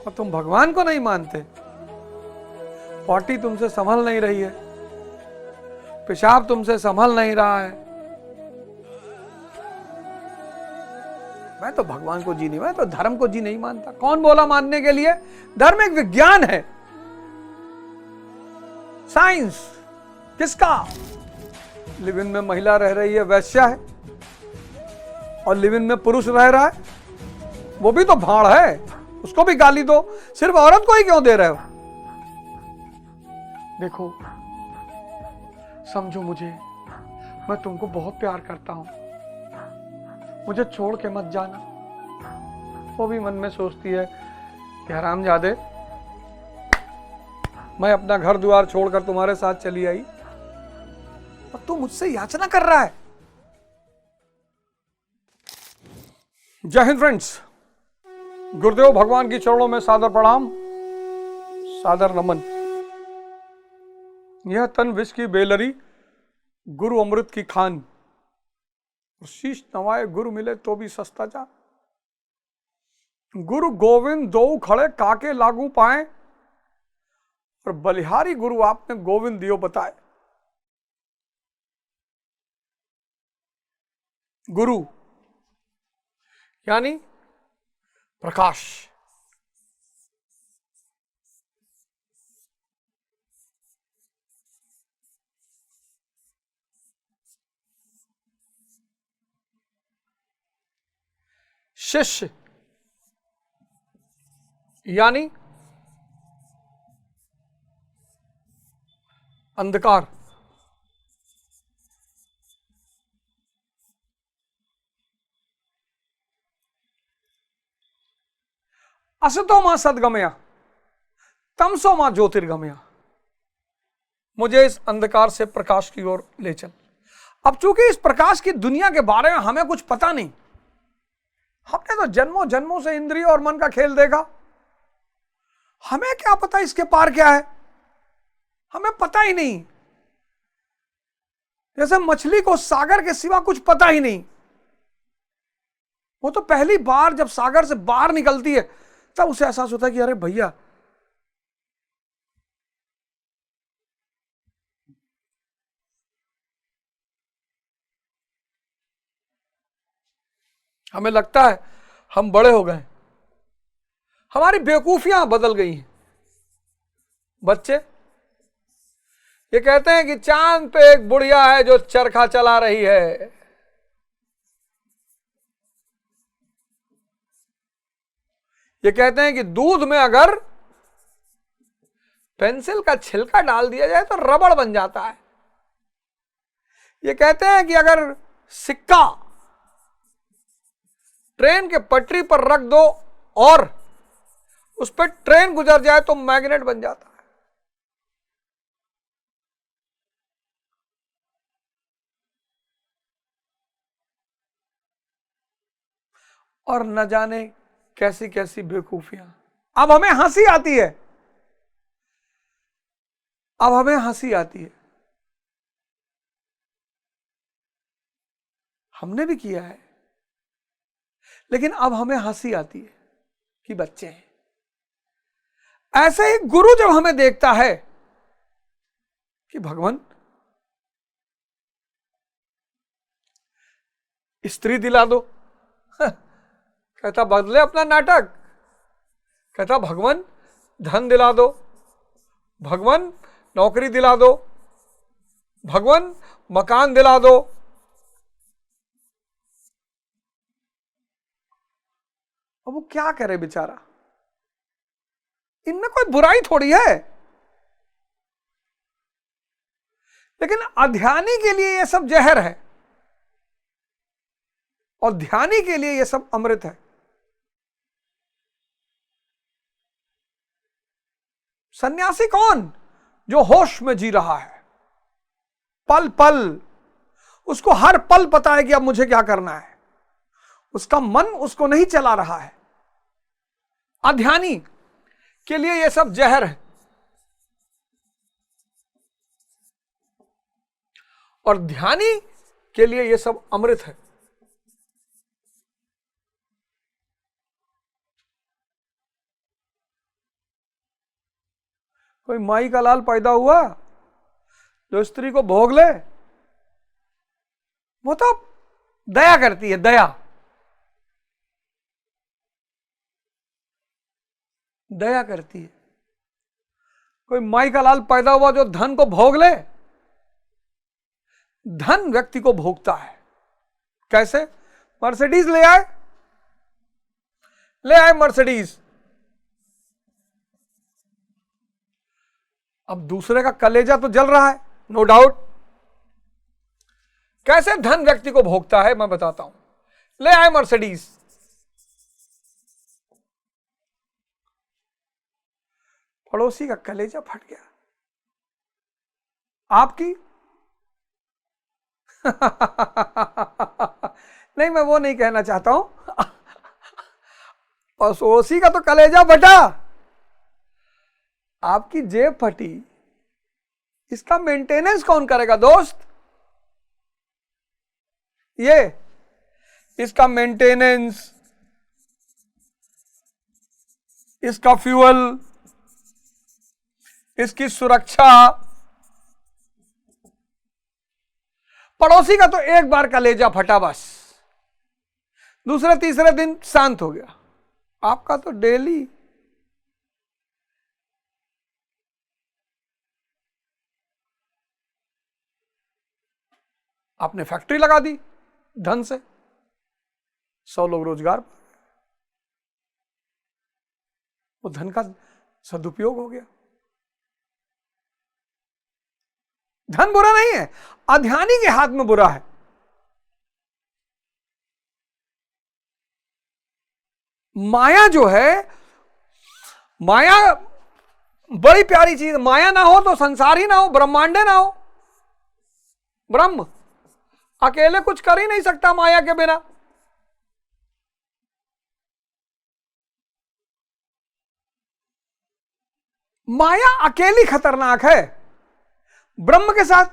और तुम भगवान को नहीं मानते। पॉटी तुमसे संभल नहीं रही है, पेशाब तुमसे संभल नहीं रहा है। मैं तो भगवान को जी नहीं, मैं तो धर्म को जी नहीं मानता। कौन बोला मानने के लिए? धर्म एक विज्ञान है, साइंस। किसका? लिव इन में महिला रह रही है, वैश्या है, और लिव इन में पुरुष रह रहा है, वो भी तो भाड़ है, उसको भी गाली दो। सिर्फ औरत को ही क्यों दे रहे हो? देखो, समझो मुझे, मैं तुमको बहुत प्यार करता हूं, मुझे छोड़ के मत जाना। वो भी मन में सोचती है कि हरामजादे, मैं अपना घर द्वार छोड़कर तुम्हारे साथ चली आई और तू मुझसे याचना कर रहा है। जय हिंद फ्रेंड्स, गुरुदेव भगवान की चरणों में सादर प्रणाम, सादर नमन। यह तन विष की बेलरी, गुरु अमृत की खान, शीश नवाए गुरु मिले तो भी सस्ता जा। गुरु गोविंद दो खड़े काके लागू पाए, और बलिहारी गुरु आपने गोविंद दियो बताए। गुरु यानी प्रकाश। शिष्य यानी अंधकार। असतो मां सदगमया, तमसो मां ज्योतिर्गमया। मुझे इस अंधकार से प्रकाश की ओर ले चल। अब चूंकि इस प्रकाश की दुनिया के बारे में हमें कुछ पता नहीं, हमने तो जन्मों जन्मों से इंद्रिय और मन का खेल देखा, हमें क्या पता इसके पार क्या है? हमें पता ही नहीं। जैसे मछली को सागर के सिवा कुछ पता ही नहीं। वो तो पहली बार जब सागर से बाहर निकलती है तब उसे एहसास होता है कि अरे भैया, हमें लगता है हम बड़े हो गए, हमारी बेवकूफियां बदल गई हैं। बच्चे ये कहते हैं कि चांद पे एक बुढ़िया है जो चरखा चला रही है। ये कहते हैं कि दूध में अगर पेंसिल का छिलका डाल दिया जाए तो रबड़ बन जाता है। ये कहते हैं कि अगर सिक्का ट्रेन के पटरी पर रख दो और उस पर ट्रेन गुजर जाए तो मैग्नेट बन जाता है। और न जाने कैसी कैसी बेवकूफियां। अब हमें हंसी आती है, अब हमें हंसी आती है। हमने भी किया है, लेकिन अब हमें हंसी आती है कि बच्चे हैं। ऐसे ही गुरु जब हमें देखता है कि भगवान स्त्री दिला दो, कहता बदले अपना नाटक। कहता भगवान धन दिला दो, भगवान नौकरी दिला दो, भगवान मकान दिला दो। अब वो क्या करे बेचारा, इनमें कोई बुराई थोड़ी है। लेकिन अध्यानी के लिए यह सब जहर है और ध्यानी के लिए यह सब अमृत है। सन्यासी कौन? जो होश में जी रहा है, पल पल उसको हर पल पता है कि अब मुझे क्या करना है। उसका मन उसको नहीं चला रहा है। अध्यानी के लिए यह सब जहर है और ध्यानी के लिए यह सब अमृत है। कोई माई का लाल पैदा हुआ जो स्त्री को भोग ले, वो तो दया करती है, दया दया करती है। कोई माई का लाल पैदा हुआ जो धन को भोग ले, धन व्यक्ति को भोगता है। कैसे? मर्सिडीज ले आए मर्सिडीज, अब दूसरे का कलेजा तो जल रहा है, नो डाउट। कैसे धन व्यक्ति को भोगता है मैं बताता हूं। ले आए मर्सिडीज, पड़ोसी का कलेजा फट गया, आपकी नहीं, मैं वो नहीं कहना चाहता हूं। पड़ोसी का तो कलेजा फटा, आपकी जेब फटी, इसका मेंटेनेंस कौन करेगा दोस्त? ये इसका मेंटेनेंस, इसका फ्यूल, इसकी सुरक्षा। पड़ोसी का तो एक बार कलेजा फटा बस, दूसरे तीसरे दिन शांत हो गया। आपका तो डेली। आपने फैक्ट्री लगा दी धन से, 100 लोग रोजगार, वो धन का सदुपयोग हो गया। धन बुरा नहीं है, अध्यानी के हाथ में बुरा है। माया जो है, माया बड़ी प्यारी चीज। माया ना हो तो संसार ही ना हो, ब्रह्मांडे ना हो। ब्रह्म अकेले कुछ कर ही नहीं सकता माया के बिना। माया अकेली खतरनाक है ब्रह्म के साथ।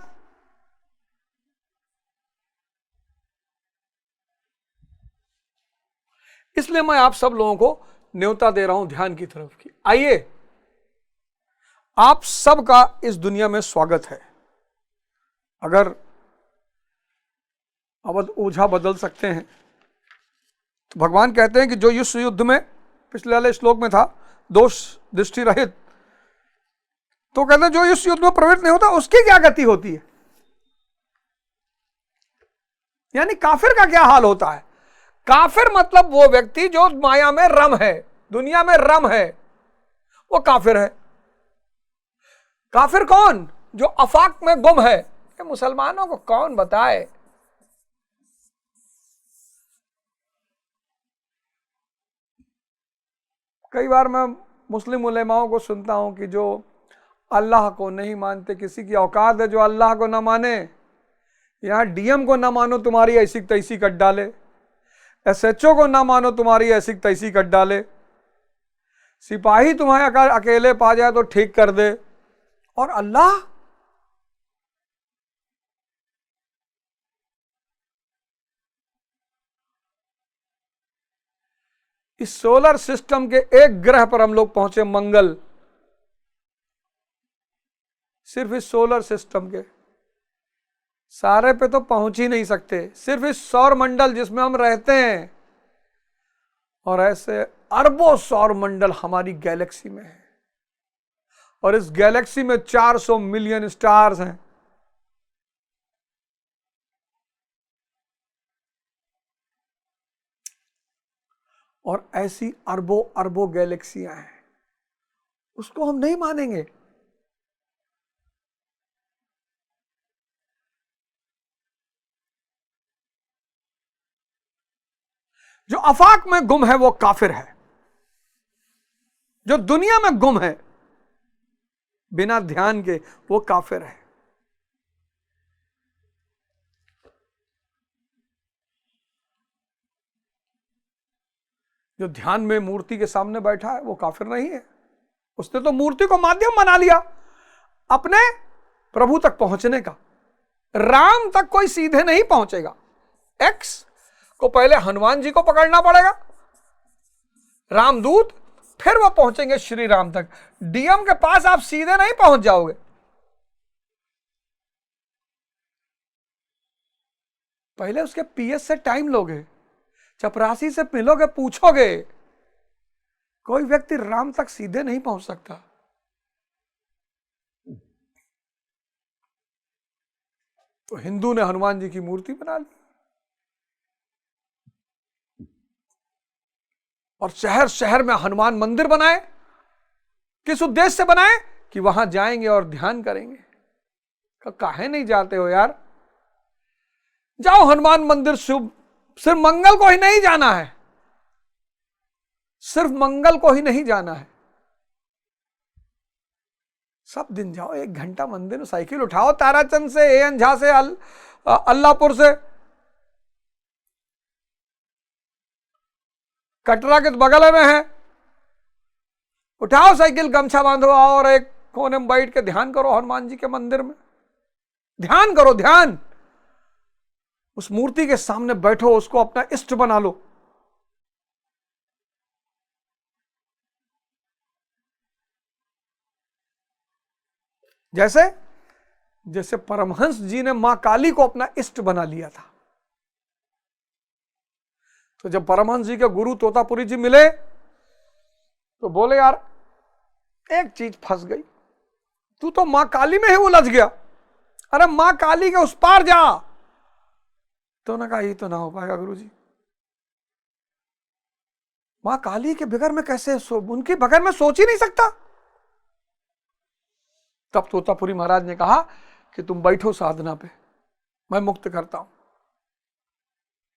इसलिए मैं आप सब लोगों को न्योता दे रहा हूं ध्यान की तरफ की। आइए, आप सबका इस दुनिया में स्वागत है। अगर अवध ओझा बदल सकते हैं तो भगवान कहते हैं कि जो इस युद्ध में, पिछले वाले श्लोक में था, दोष दृष्टि रहित, तो कहते हैं जो इस युद्ध में प्रवृत्त नहीं होता उसकी क्या गति होती है। यानी काफिर का क्या हाल होता है। काफिर मतलब वो व्यक्ति जो माया में रम है, दुनिया में रम है, वो काफिर है। काफिर कौन? जो अफाक में गुम है। ये मुसलमानों को कौन बताए। कई बार मैं मुस्लिम उलेमाओं को सुनता हूं कि जो अल्लाह को नहीं मानते, किसी की औकात है जो अल्लाह को ना माने। यहां डीएम को ना मानो तुम्हारी ऐसी तैसी कट डाले, एसएचओ को ना मानो तुम्हारी ऐसी तैसी कट डाले, सिपाही तुम्हारे अकेले पा जाए तो ठीक कर दे। और अल्लाह, इस सोलर सिस्टम के एक ग्रह पर हम लोग पहुंचे, मंगल। सिर्फ इस सोलर सिस्टम के, सारे पे तो पहुंच ही नहीं सकते, सिर्फ इस सौर मंडल जिसमें हम रहते हैं। और ऐसे अरबों सौर मंडल हमारी गैलेक्सी में है, और इस गैलेक्सी में 400 मिलियन स्टार्स हैं। और ऐसी अरबों अरबों गैलेक्सियां हैं, उसको हम नहीं मानेंगे। जो अफाक में गुम है वो काफिर है। जो दुनिया में गुम है बिना ध्यान के, वो काफिर है। जो ध्यान में मूर्ति के सामने बैठा है वो काफिर नहीं है। उसने तो मूर्ति को माध्यम बना लिया अपने प्रभु तक पहुंचने का। राम तक कोई सीधे नहीं पहुंचेगा। एक्स को पहले हनुमान जी को पकड़ना पड़ेगा, रामदूत, फिर वो पहुंचेंगे श्री राम तक। डीएम के पास आप सीधे नहीं पहुंच जाओगे, पहले उसके पीएस से टाइम लोगे, चपरासी से मिलोगे, पूछोगे। कोई व्यक्ति राम तक सीधे नहीं पहुंच सकता। तो हिंदू ने हनुमान जी की मूर्ति बना ली और शहर शहर में हनुमान मंदिर बनाए। किस उद्देश्य से बनाए? कि वहां जाएंगे और ध्यान करेंगे। काहे नहीं जाते हो यार? जाओ हनुमान मंदिर। शुभ, सिर्फ मंगल को ही नहीं जाना है, सिर्फ मंगल को ही नहीं जाना है, सब दिन जाओ। 1 घंटा मंदिर में साइकिल उठाओ, ताराचंद से, एएन झा से, अल्लाहपुर से, कटरा के बगल में है, उठाओ साइकिल, गमछा बांधो और एक कोने में बैठ के ध्यान करो हनुमान जी के मंदिर में। ध्यान करो, ध्यान। उस मूर्ति के सामने बैठो, उसको अपना इष्ट बना लो। जैसे जैसे परमहंस जी ने मां काली को अपना इष्ट बना लिया था। तो जब परमहंस जी के गुरु तोतापुरी जी मिले तो बोले, यार एक चीज फंस गई, तू तो मां काली में ही उलझ गया। अरे मां काली के उस पार जा। तो उन्होंने कहा, ये तो ना हो पाएगा गुरुजी, मां काली के बगैर में कैसे उनके बगैर में सोच ही नहीं सकता। तब तोतापुरी महाराज ने कहा कि तुम बैठो साधना पे, मैं मुक्त करता हूं।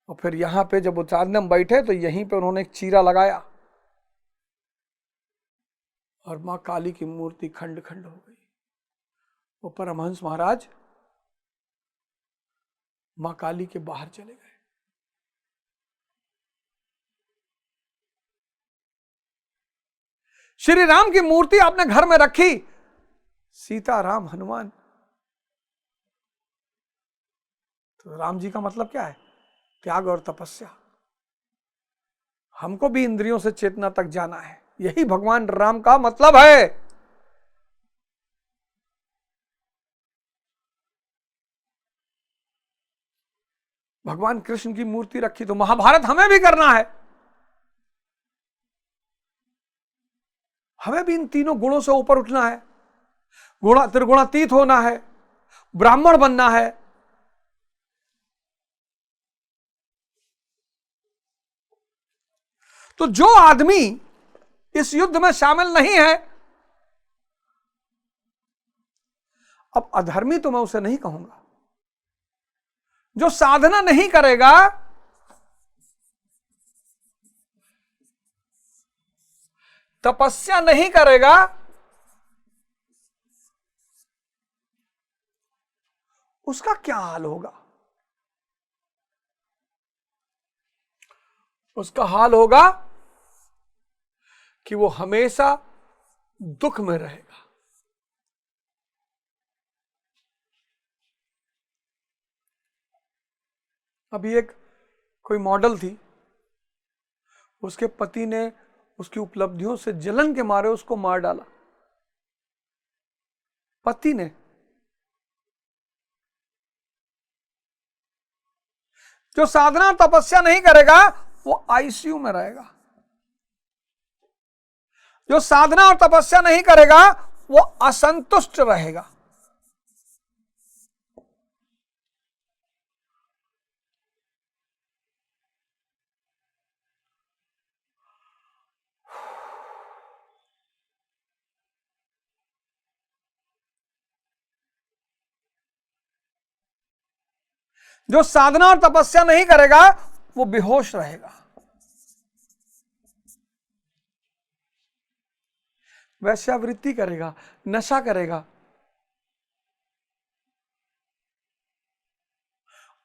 और फिर यहां पे जब वो साधना में बैठे तो यहीं पे उन्होंने एक चीरा लगाया और मां काली की मूर्ति खंड खंड हो गई। वो परमहंस महाराज मां काली के बाहर चले गए। श्री राम की मूर्ति आपने घर में रखी, सीता राम हनुमान। तो राम जी का मतलब क्या है? त्याग और तपस्या। हमको भी इंद्रियों से चेतना तक जाना है, यही भगवान राम का मतलब है। भगवान कृष्ण की मूर्ति रखी तो महाभारत हमें भी करना है। हमें भी इन तीनों गुणों से ऊपर उठना है, त्रिगुणातीत होना है, ब्राह्मण बनना है। तो जो आदमी इस युद्ध में शामिल नहीं है, अब अधर्मी तो मैं उसे नहीं कहूंगा, जो साधना नहीं करेगा, तपस्या नहीं करेगा, उसका क्या हाल होगा? उसका हाल होगा कि वो हमेशा दुख में रहेगा। अभी एक कोई मॉडल थी, उसके पति ने उसकी उपलब्धियों से जलन के मारे उसको मार डाला। पति ने। जो साधना तपस्या नहीं करेगा वो आईसीयू में रहेगा। जो साधना और तपस्या नहीं करेगा वो असंतुष्ट रहेगा। जो साधना और तपस्या नहीं करेगा वो बेहोश रहेगा। वैश्यावृत्ति करेगा, नशा करेगा,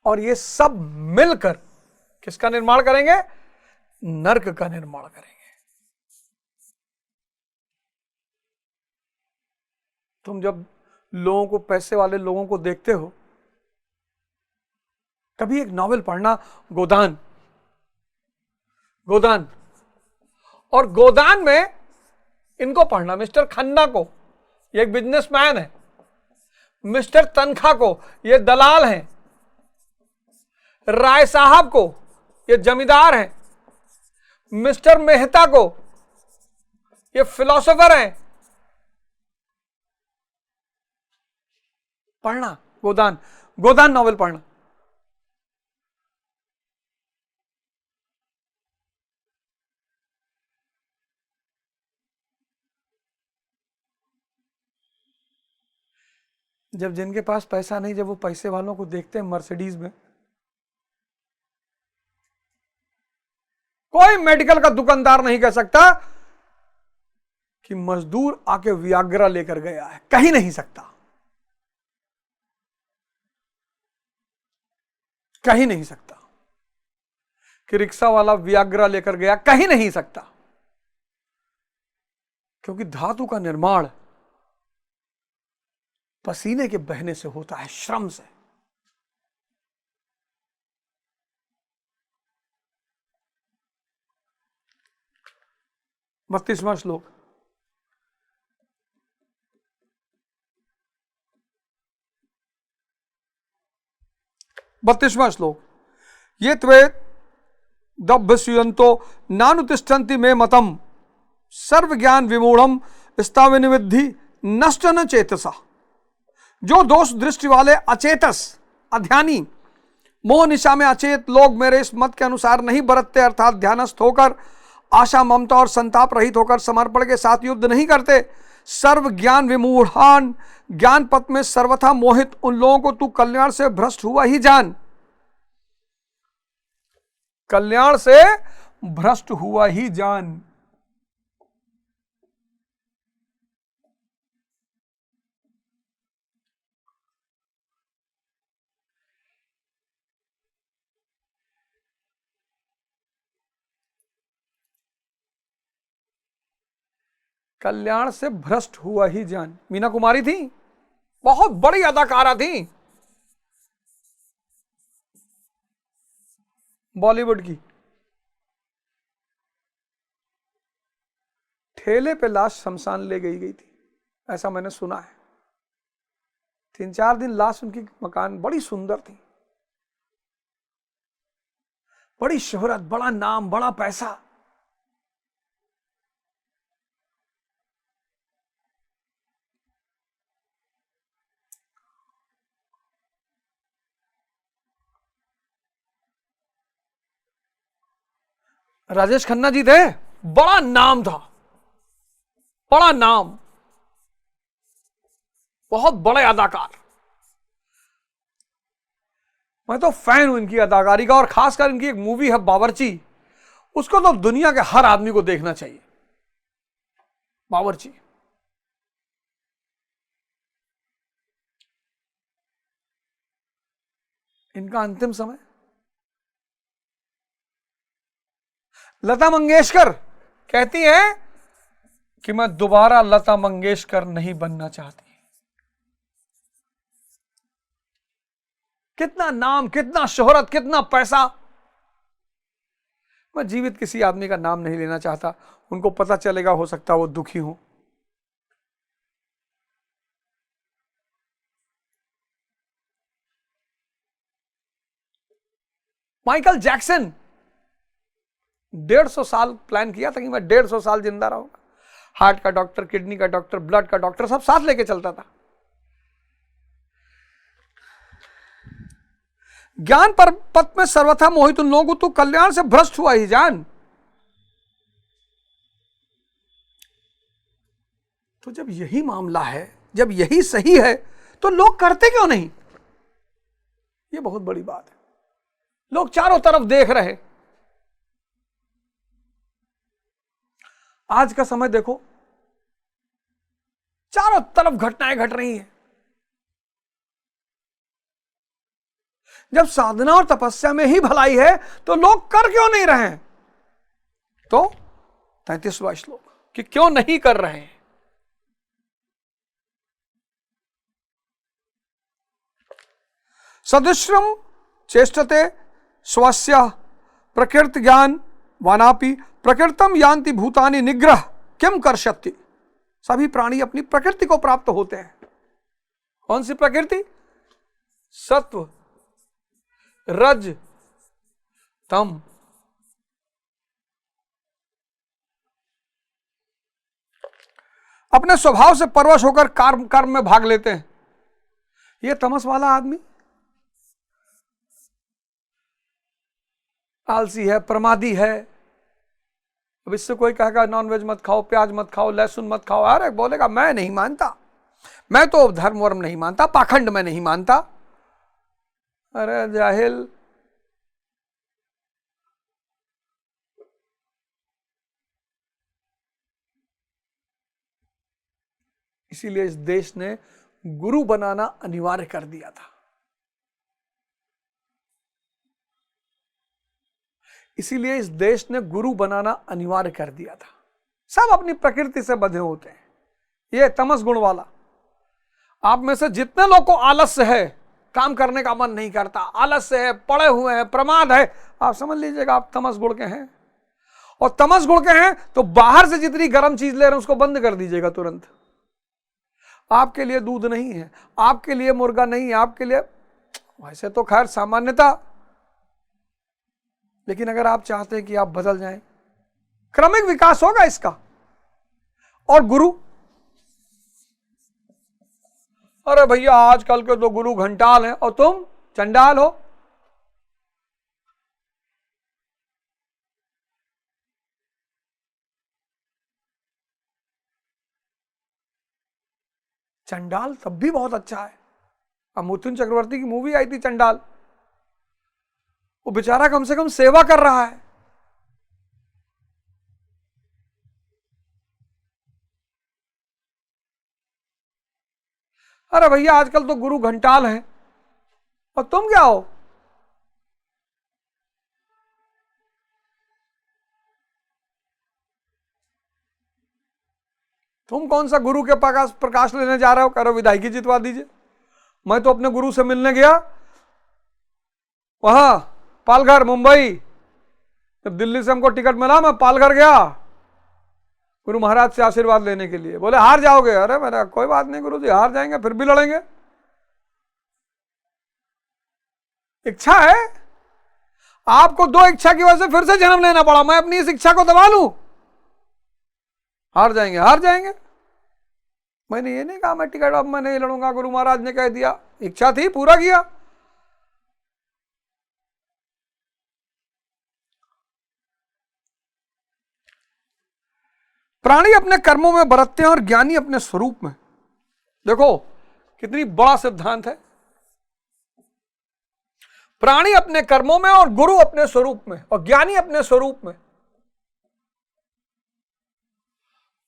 और ये सब मिलकर किसका निर्माण करेंगे? नरक का निर्माण करेंगे। तुम जब लोगों को, पैसे वाले लोगों को देखते हो, कभी एक नॉवेल पढ़ना, गोदान। गोदान, और गोदान में इनको पढ़ना, मिस्टर खन्ना को, ये एक बिजनेसमैन है, मिस्टर तनखा को, ये दलाल हैं, राय साहब को, ये जमींदार हैं, मिस्टर मेहता को, ये फिलोसोफर हैं। पढ़ना गोदान, गोदान नॉवेल पढ़ना। जब जिनके पास पैसा नहीं, जब वो पैसे वालों को देखते हैं मर्सिडीज में, कोई मेडिकल का दुकानदार नहीं कह सकता कि मजदूर आके वियाग्रा लेकर गया है, कहीं नहीं सकता, कहीं नहीं सकता कि रिक्शा वाला वियाग्रा लेकर गया, कहीं नहीं सकता, क्योंकि धातु का निर्माण पसीने के बहने से होता है, श्रम से। बत्तीसवां श्लोक। बत्तीसवां श्लोक। ये त्वे दभ्यसुयंतो नानुतिष्ठन्ति मे मतम सर्व ज्ञान विमूढ़म स्थाविनिविद्धि नष्ट न चेतसा। जो दोष दृष्टि वाले अचेतस अध्यानी मोह निशा में अचेत लोग मेरे इस मत के अनुसार नहीं बरतते, अर्थात ध्यानस्थ होकर आशा ममता और संताप रहित होकर समर्पण के साथ युद्ध नहीं करते, सर्व ज्ञान विमूढ़ान ज्ञान पथ में सर्वथा मोहित उन लोगों को तू कल्याण से भ्रष्ट हुआ ही जान। कल्याण से भ्रष्ट हुआ ही जान। कल्याण से भ्रष्ट हुआ ही जान। मीना कुमारी थी, बहुत बड़ी अदाकारा थी बॉलीवुड की। ठेले पे लाश शमशान ले गई थी, ऐसा मैंने सुना है। 3-4 दिन लाश उनकी मकान, बड़ी सुंदर थी, बड़ी शोहरत, बड़ा नाम, बड़ा पैसा। राजेश खन्ना जी थे, बड़ा नाम था, बड़ा नाम, बहुत बड़े अदाकार। मैं तो फैन हूं इनकी अदाकारी का, और खासकर इनकी एक मूवी है बावर्ची, उसको तो दुनिया के हर आदमी को देखना चाहिए। बावर्ची। इनका अंतिम समय। लता मंगेशकर कहती हैं कि मैं दोबारा लता मंगेशकर नहीं बनना चाहती। कितना नाम, कितना शोहरत, कितना पैसा। मैं जीवित किसी आदमी का नाम नहीं लेना चाहता, उनको पता चलेगा, हो सकता वो दुखी हो। माइकल जैक्सन 150 साल प्लान किया था कि मैं 150 साल जिंदा रहूंगा। हार्ट का डॉक्टर, किडनी का डॉक्टर, ब्लड का डॉक्टर, सब साथ लेके चलता था। ज्ञान पर पथ में सर्वथा मोहित उन लोगों को तू कल्याण से भ्रष्ट हुआ ही जान। तो जब यही मामला है, जब यही सही है, तो लोग करते क्यों नहीं? ये बहुत बड़ी बात है। लोग चारों तरफ देख रहे। आज का समय देखो, चारों तरफ घटनाएं घट रही हैं। जब साधना और तपस्या में ही भलाई है, तो लोग कर क्यों नहीं रहे हैं? तो 33वां श्लोक कि क्यों नहीं कर रहे हैं। सदुश्रम चेष्टते स्वस्य प्रकृति ज्ञान वानापि प्रकृतम यान्ति भूतानि निग्रह किम कर्षति। सभी प्राणी अपनी प्रकृति को प्राप्त होते हैं। कौन सी प्रकृति? सत्व, रज, तम। अपने स्वभाव से परवश होकर कर्म में भाग लेते हैं। ये तमस वाला आदमी आलसी है, प्रमादी है। अब इससे कोई कहेगा नॉनवेज मत खाओ, प्याज मत खाओ, लहसुन मत खाओ, अरे बोलेगा मैं नहीं मानता, मैं तो धर्म वर्म नहीं मानता, पाखंड में नहीं मानता। अरे जाहिल, इसीलिए इस देश ने गुरु बनाना अनिवार्य कर दिया था। इसीलिए इस देश ने गुरु बनाना अनिवार्य कर दिया था। सब अपनी प्रकृति से बंधे होते हैं। ये तमस गुण वाला, आप में से जितने लोग को आलस्य है, काम करने का मन नहीं करता, आलस्य है, पड़े हुए हैं, प्रमाद है, आप समझ लीजिएगा आप तमस गुण के हैं। और तमस गुण के हैं तो बाहर से जितनी गर्म चीज ले रहे हैं उसको बंद कर दीजिएगा तुरंत। आपके लिए दूध नहीं है, आपके लिए मुर्गा नहीं है, आपके लिए वैसे तो खैर सामान्यता, लेकिन अगर आप चाहते हैं कि आप बदल जाएं, क्रमिक विकास होगा इसका। और गुरु, अरे भैया आजकल के तो गुरु घंटाल हैं और तुम चंडाल हो। चंडाल तब भी बहुत अच्छा है। अब मिथुन चक्रवर्ती की मूवी आई थी चंडाल, वो बेचारा कम से कम सेवा कर रहा है। अरे भैया आजकल तो गुरु घंटाल हैं और तुम क्या हो? तुम कौन सा गुरु के प्रकाश लेने जा रहे हो? करो विधायकी जितवा दीजिए। मैं तो अपने गुरु से मिलने गया वहां पालघर, मुंबई। जब दिल्ली से हमको टिकट मिला मैं पालघर गया गुरु महाराज से आशीर्वाद लेने के लिए। बोले हार जाओगे। अरे मैंने कोई बात नहीं गुरु जी, हार जाएंगे फिर भी लड़ेंगे। इच्छा है, आपको दो इच्छा की वजह से फिर से जन्म लेना पड़ा, मैं अपनी इस इच्छा को दबा लूं? हार जाएंगे, हार जाएंगे। मैंने ये नहीं कहा मैं टिकट अब मैं नहीं लड़ूंगा, गुरु महाराज ने कह दिया, इच्छा थी पूरा किया। प्राणी अपने कर्मों में बरतते हैं और ज्ञानी अपने स्वरूप में। देखो कितनी बड़ा सिद्धांत है। प्राणी अपने कर्मों में और गुरु अपने स्वरूप में और ज्ञानी अपने स्वरूप में।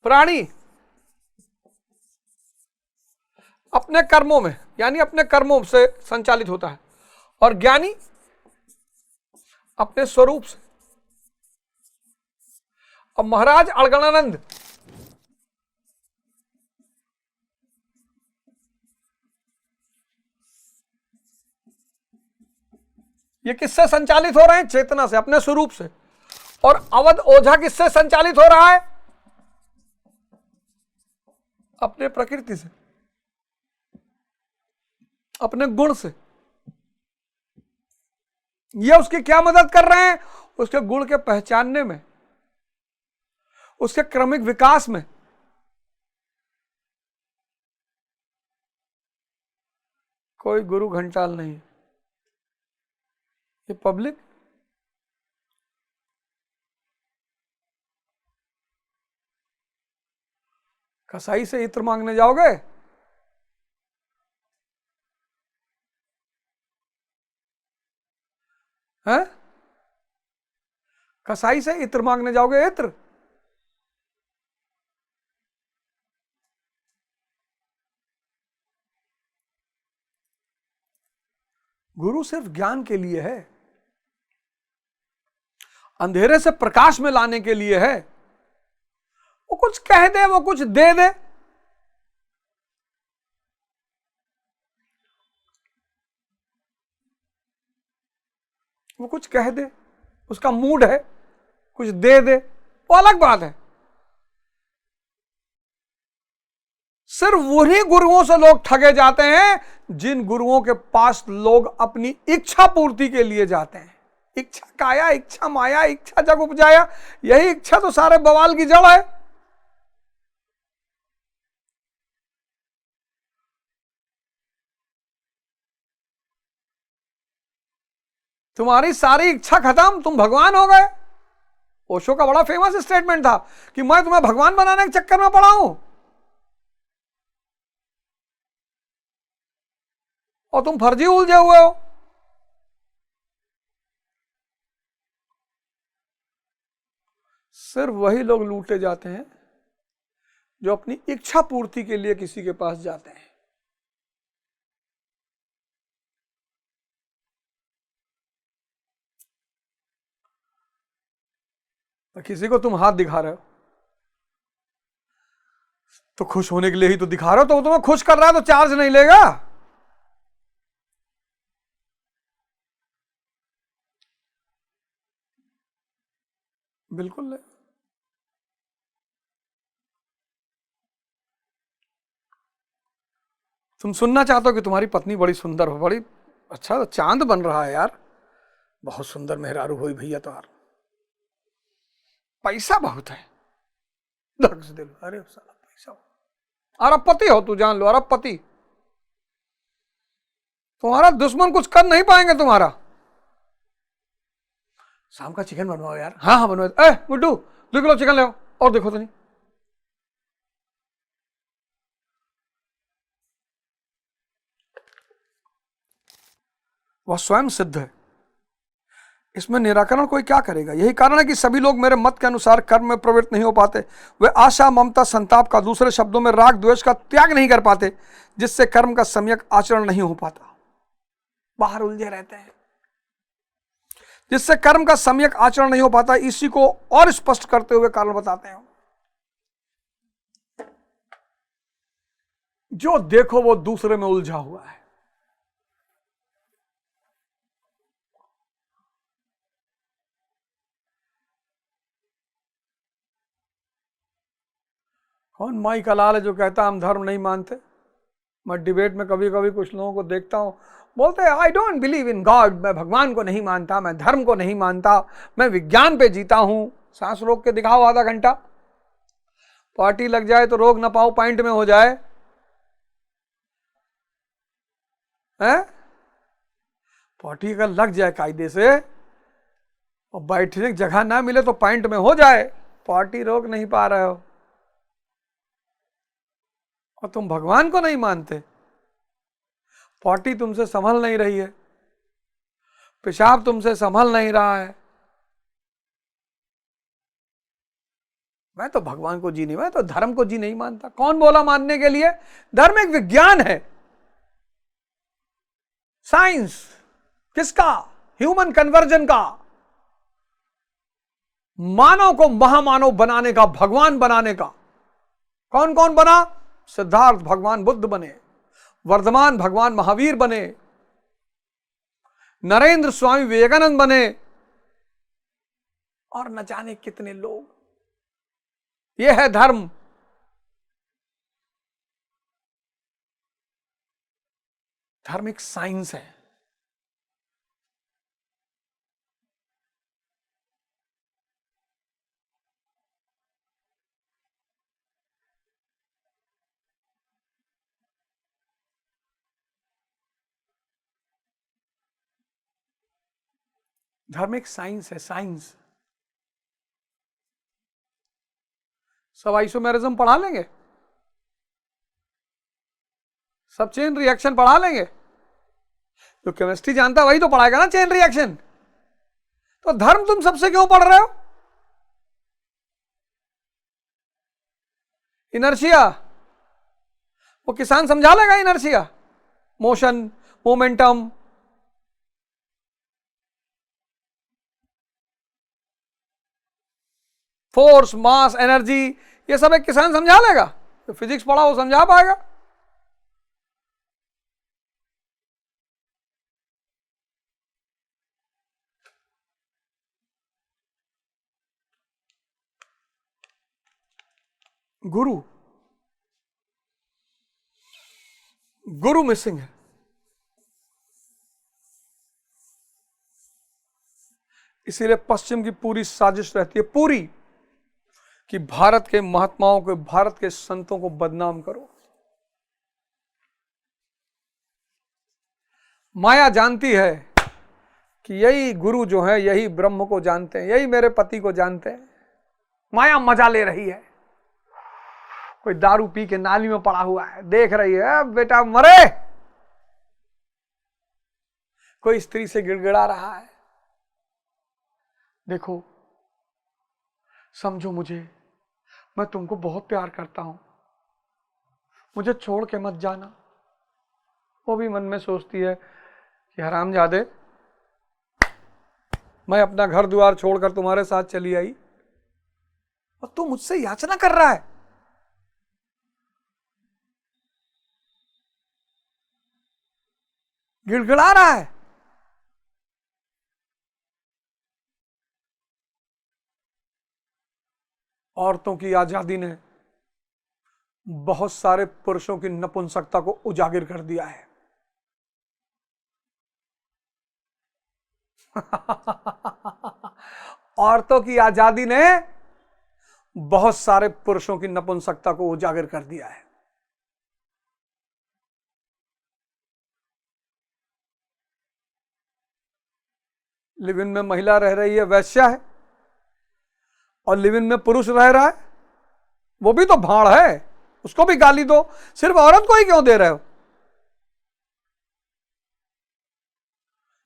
प्राणी अपने कर्मों में यानी अपने कर्मों से संचालित होता है और ज्ञानी अपने स्वरूप से। अब महाराज अड़गड़ानंद ये किससे संचालित हो रहे हैं? चेतना से, अपने स्वरूप से। और अवध ओझा किससे संचालित हो रहा है? अपने प्रकृति से, अपने गुण से। ये उसकी क्या मदद कर रहे हैं? उसके गुण के पहचानने में, उसके क्रमिक विकास में। कोई गुरु घंटाल नहीं, ये पब्लिक कसाई से इत्र मांगने जाओगे? हैं? कसाई से इत्र मांगने जाओगे? इत्र गुरु सिर्फ ज्ञान के लिए है, अंधेरे से प्रकाश में लाने के लिए है। वो कुछ कह दे, वो कुछ दे दे, वो कुछ कह दे, उसका मूड है, कुछ दे दे, वो अलग बात है। सिर्फ वही गुरुओं से लोग ठगे जाते हैं जिन गुरुओं के पास लोग अपनी इच्छा पूर्ति के लिए जाते हैं। इच्छा काया, इच्छा माया, इच्छा जग उपजाया, यही इच्छा तो सारे बवाल की जड़ है। तुम्हारी सारी इच्छा खत्म, तुम भगवान हो गए। ओशो का बड़ा फेमस स्टेटमेंट था कि मैं तुम्हें भगवान बनाने के चक्कर में पड़ा हूं और तुम फर्जी उलझे हुए हो। सिर्फ वही लोग लूटे जाते हैं जो अपनी इच्छा पूर्ति के लिए किसी के पास जाते हैं। तो किसी को तुम हाथ दिखा रहे हो तो खुश होने के लिए ही तो दिखा रहे हो, तो वो तुम्हें खुश कर रहा है तो चार्ज नहीं लेगा। बिल्कुल ले। तुम सुनना चाहते हो कि तुम्हारी पत्नी बड़ी सुंदर हो, बड़ी अच्छा तो चांद बन रहा है यार, बहुत सुंदर मेहरारू हुई भैया तो यार, पैसा बहुत है, धड़क से दिल, अरे साला पैसा, अरबपति हो तू, जान लो अरबपति। तुम्हारा दुश्मन कुछ कर नहीं पाएंगे तुम्हारा। शाम का चिकन बनवाओ यार। हाँ हाँ बनवाओ। ए गुड्डू 2 किलो चिकन ले आओ, और देखो तो नहीं। वह स्वयं सिद्ध है, इसमें निराकरण कोई क्या करेगा। यही कारण है कि सभी लोग मेरे मत के अनुसार कर्म में प्रवृत्त नहीं हो पाते। वे आशा, ममता, संताप का, दूसरे शब्दों में राग द्वेष का त्याग नहीं कर पाते, जिससे कर्म का सम्यक आचरण नहीं हो पाता। बाहर उलझे रहते हैं, जिससे कर्म का सम्यक आचरण नहीं हो पाता। इसी को और स्पष्ट करते हुए कारण बताते हैं, जो देखो वो दूसरे में उलझा हुआ है। कौन माई का लाल है जो कहता हम धर्म नहीं मानते। मैं डिबेट में कभी कभी कुछ लोगों को देखता हूं, बोलते हैं I don't believe in God, मैं भगवान को नहीं मानता, मैं धर्म को नहीं मानता, मैं विज्ञान पे जीता हूं। सांस रोक के दिखाओ आधा घंटा, पार्टी लग जाए तो रोक ना पाओ, पॉइंट में हो जाए है। पार्टी अगर लग जाए कायदे से और बैठने की जगह ना मिले तो पॉइंट में हो जाए, पार्टी रोक नहीं पा रहे हो और तुम भगवान को नहीं मानते। पार्टी तुमसे संभल नहीं रही है, पेशाब तुमसे संभल नहीं रहा है। मैं तो भगवान को जी नहीं, मैं तो धर्म को जी नहीं मानता। कौन बोला मानने के लिए? धर्म एक विज्ञान है, साइंस। किसका? ह्यूमन कन्वर्जन का, मानव को महामानव बनाने का, भगवान बनाने का। कौन कौन बना? सिद्धार्थ भगवान बुद्ध बने, वर्धमान भगवान महावीर बने, नरेंद्र स्वामी विवेकानंद बने, और न जाने कितने लोग। यह है धर्म। धर्म एक साइंस है। धर्म एक साइंस है, साइंस। सब आइसोमेरिज्म पढ़ा लेंगे, सब चेन रिएक्शन पढ़ा लेंगे। जो केमिस्ट्री जानता वही तो पढ़ाएगा ना चेन रिएक्शन। तो धर्म तुम सबसे क्यों पढ़ रहे हो? इनर्शिया, वो किसान समझा लेगा। इनर्शिया, मोशन, मोमेंटम, फोर्स, मास, एनर्जी, ये सब एक किसान समझा लेगा। तो फिजिक्स पढ़ा वो समझा पाएगा? गुरु गुरु मिसिंग है। इसीलिए पश्चिम की पूरी साजिश रहती है, पूरी, कि भारत के महात्माओं को, भारत के संतों को बदनाम करो। माया जानती है कि यही गुरु जो है, यही ब्रह्म को जानते हैं, यही मेरे पति को जानते हैं। माया मजा ले रही है। कोई दारू पी के नाली में पड़ा हुआ है, देख रही है बेटा मरे। कोई स्त्री से गिड़गिड़ा रहा है, देखो समझो मुझे, मैं तुमको बहुत प्यार करता हूं, मुझे छोड़ के मत जाना। वो भी मन में सोचती है कि हरामजादे, मैं अपना घर द्वार छोड़कर तुम्हारे साथ चली आई और तू मुझसे याचना कर रहा है। गिड़गिड़ा रहा है। औरतों की आजादी ने बहुत सारे पुरुषों की नपुंसकता को उजागर कर दिया है। औरतों की आजादी ने बहुत सारे पुरुषों की नपुंसकता को उजागर कर दिया है। लिव इन में महिला रह रही है, वैश्या है, और लिव इन में पुरुष रह रहा है, वो भी तो भाड़ है, उसको भी गाली दो। सिर्फ औरत को ही क्यों दे रहे हो?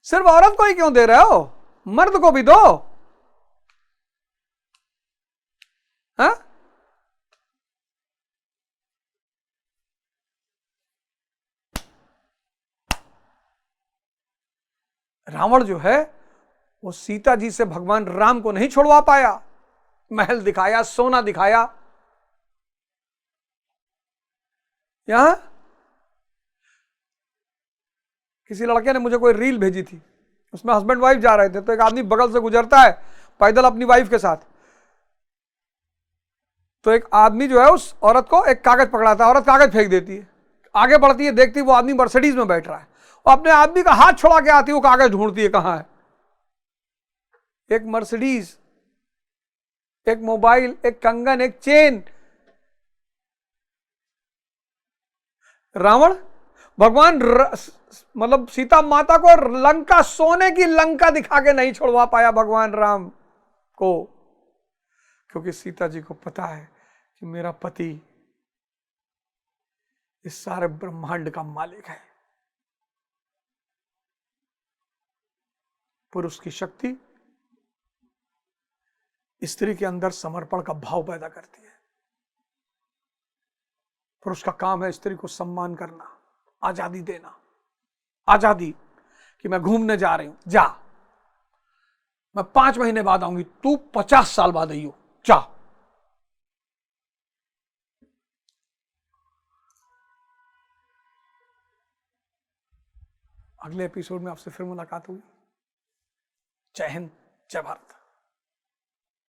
सिर्फ औरत को ही क्यों दे रहे हो? मर्द को भी दो। हाँ? रावण जो है वो सीता जी से भगवान राम को नहीं छुड़वा पाया। महल दिखाया, सोना दिखाया। यहां किसी लड़के ने मुझे कोई रील भेजी थी, उसमें हस्बैंड वाइफ जा रहे थे, तो एक आदमी बगल से गुजरता है पैदल अपनी वाइफ के साथ, तो एक आदमी जो है उस औरत को एक कागज पकड़ाता है, औरत कागज फेंक देती है, आगे बढ़ती है, देखती है वो आदमी मर्सिडीज में बैठ रहा है, वो अपने आदमी का हाथ छोड़ा के आती है, वो कागज ढूंढती है कहां है। एक मर्सिडीज, एक मोबाइल, एक कंगन, एक चेन। रावण भगवान मतलब सीता माता को लंका, सोने की लंका दिखा के नहीं छोड़वा पाया भगवान राम को, क्योंकि सीता जी को पता है कि मेरा पति इस सारे ब्रह्मांड का मालिक है। पुरुष की शक्ति स्त्री के अंदर समर्पण का भाव पैदा करती है। पुरुष का काम है स्त्री को सम्मान करना, आजादी देना। आजादी कि मैं घूमने जा रही हूं, जा, मैं 5 महीने बाद आऊंगी, तू 50 साल बाद आई हो, जा। अगले एपिसोड में आपसे फिर मुलाकात होगी। जय हिंद, जय भारत।